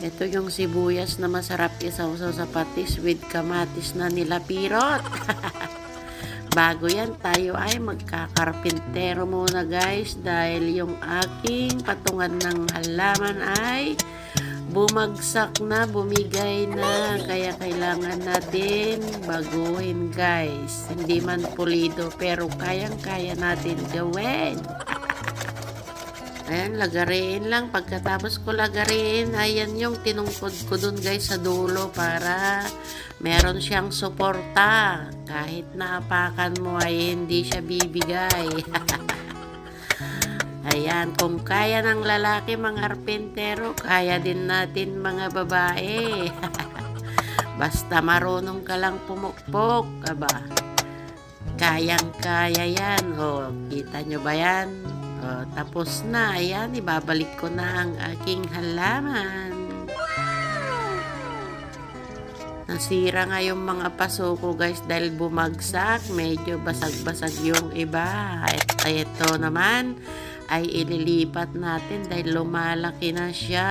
Ito yung sibuyas na masarap isawsaw sa patis with kamatis na nilapirot. Bago yan, tayo ay magkakarpintero muna guys dahil yung aking patungan ng halaman ay bumagsak na, bumigay na. Kaya kailangan natin baguhin guys. Hindi man pulido pero kayang-kaya natin gawin. Ayan, lagarin lang. Pagkatapos ko lagarin, ayan yung tinungkod ko dun guys sa dulo para meron siyang suporta. Kahit naapakan mo ay hindi siya bibigay. Ayan, kung kaya ng lalaki mga arpentero, kaya din natin mga babae. Basta marunong ka lang pumukpok, aba. Kayang-kaya yan. O, kita nyo ba yan? O, tapos na. Ayan, ibabalik ko na ang aking halaman. Nasira nga yung mga paso ko guys dahil bumagsak. Medyo basag-basag yung iba. At ito naman ay ililipat natin dahil lumalaki na siya.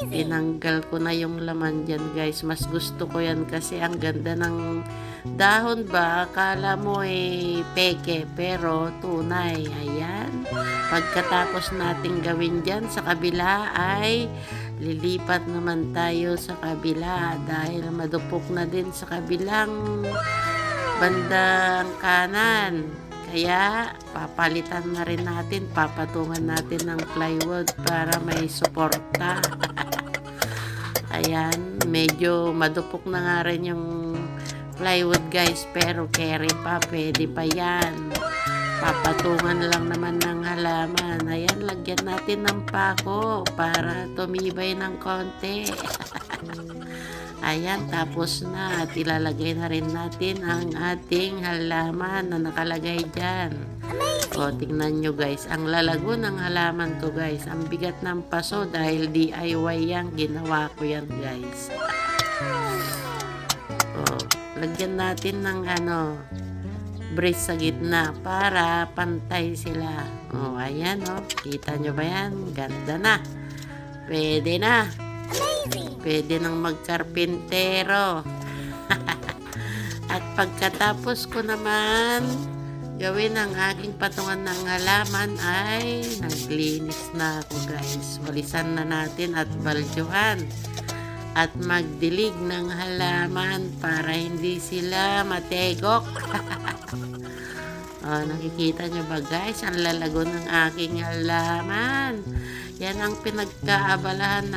Tinanggal ko na yung laman dyan guys. Mas gusto ko yan kasi ang ganda ng dahon ba, akala mo peke pero tunay. Ayan, pagkatapos natin gawin dyan sa kabila ay lilipat naman tayo sa kabila dahil madupok na din sa kabilang bandang kanan. Kaya papalitan na rin natin, papatungan natin ng plywood para may suporta. Ayan, medyo madupok na nga rin yung plywood guys, pero carry pa, pwede pa yan. Papatungan lang naman ng halaman. Ayan, lagyan natin ng pako para tumibay ng konti. Ayan, tapos na at ilalagay na rin natin ang ating halaman na nakalagay dyan. O, tingnan nyo guys, ang lalago ng halaman ko guys. Ang bigat ng paso dahil DIY yan, ginawa ko yan guys. O, lagyan natin ng brace sa gitna para pantay sila. O, ayan o. Kita nyo ba yan? Ganda na. Pwede na. Pwede nang magkarpintero. At pagkatapos ko naman gawin ang aking patungan ng halaman ay naglinis na ako guys. Walisan na natin at baldyuhan. At magdilig ng halaman para hindi sila mategok. Nakikita nyo ba guys? Ang lalago ng aking halaman. Yan ang pinagkaabalahan ng